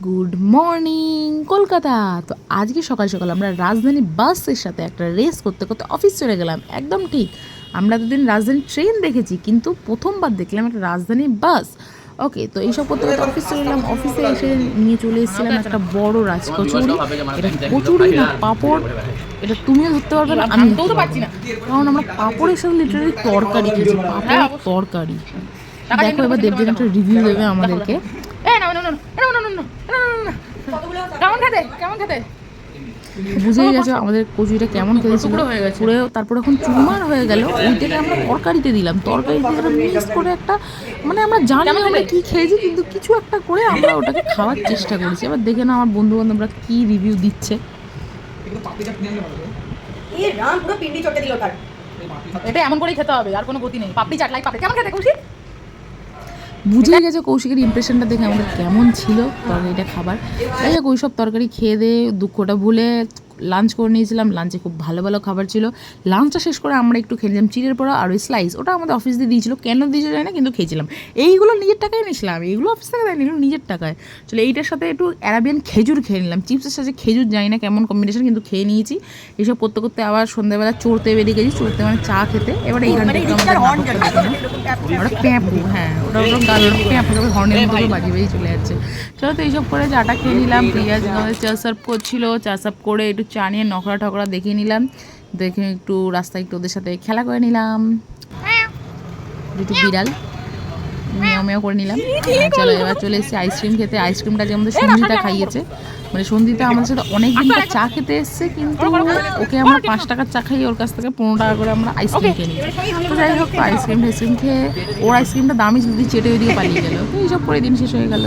Good morning Kolkata. তো আজকে সকাল সকাল আমরা রাজধানী বাসের সাথে একটা রেস করতে করতে অফিস চলে গেলাম। একদম ঠিক, আমরা দুদিন রাজধানী ট্রেন দেখেছি, কিন্তু প্রথমবার দেখলাম একটা রাজধানী বাস। ওকে, তো এইসব করতে করতে অফিস চলে এলাম। অফিসে এসে নিয়ে চলে এসেছিলাম একটা বড় রাজকচুরি। এটা কচুরি না পাঁপড়, এটা তুমিও ধরতে পারবে না, আমি তো পারছি না, কারণ আমরা পাঁপড়ের সাথে লিটারালি তরকারি খেয়েছি, পাঁপড় তরকারি। দেখো এবার দেবদিন একটা রিভিউ দেবে আমাদেরকে। বুঝেই গেছো আমাদের কচুরিটা কেমন খেয়েছিল, পুরো তারপর এখন চুরমার হয়ে গেল। ওইটাকে আমরা তরকারিতে দিলাম, তরকারিতে মিক্স করে একটা, মানে আমরা জানি আমরা কি খেয়েছি, কিন্তু কিছু একটা করে আমরা ওটাকে খাওয়ার চেষ্টা করেছি। এবার দেখে না আমার বন্ধু বান্ধবরা কি রিভিউ দিচ্ছে। এটা এমন করেই খেতে হবে, আর কোনো গতি নেই। পাপড়ি চাট, লাইক পাপড়ি কেমন খেতে কৌশিক? বুঝেই গেছে কৌশিকের ইমপ্রেশনটা দেখে আমাদের কেমন ছিল তরকারিটা খাবার। যাই হোক, ওইসব তরকারি খেয়ে দিয়ে দুঃখটা ভুলে লাঞ্চ করে নিয়েছিলাম। লাঞ্চে খুব ভালো ভালো খাবার ছিল। লাঞ্চটা শেষ করে আমরা একটু খেয়েছিলাম চিড়ের পড়া আর ওই স্লাইস। ওটা আমাদের অফিস দিয়ে দিয়েছিল, কেন দিয়েছে জানি না, কিন্তু খেয়েছিলাম। এইগুলো নিজের টাকায় নিয়েছিলাম, এইগুলো অফিস থেকে দেয়নি, এগুলো নিজের টাকায়। চলো এইটার সাথে একটু অ্যারাবিয়ান খেজুর খেয়ে নিলাম। চিপসের সাথে খেজুর জানি না কেমন কম্বিনেশন, কিন্তু খেয়ে নিয়েছি। এইসব করতে করতে আবার সন্ধ্যাবেলা চড়তে বেরিয়ে গেছি, চড়তে মানে চা খেতে। এবার এইখানটা ওটা প্যাঁপু, হ্যাঁ ওটা ওটা গাল প্যাঁপু হর্নের মতো বাজিয়ে বাজিয়ে চলে যাচ্ছে। চলো, তো এইসব করে চাটা খেয়ে নিলাম। প্রিয়াজ আমাদের চা সার্ভ করছিল, চা সার্ভ করে একটু চা নিয়ে নকরা ঠকরা দেখিয়ে নিলাম, দেখে একটু রাস্তায় একটু ওদের সাথে খেলা করে নিলাম, দুটো বিড়াল মেয়াও মেয়াও করে নিলাম। চলো এবার চলে এসেছি আইসক্রিম খেতে। আইসক্রিমটা যে আমাদের সন্ধিতা খাইয়েছে, মানে সন্ধিতা আমাদের সাথে অনেক দিন পর চা খেতে এসছে, কিন্তু ওকে আমরা 5 টাকার চা খাই, ওর কাছ থেকে 15 টাকা করে আমরা আইসক্রিম খেয়ে নিই। তো যাই হোক, আইসক্রিম খেয়ে ওর আইসক্রিমটা দামি যদি চেটে ওইদিকে পালিয়ে গেল। তো এইসব করে দিন শেষ হয়ে গেল।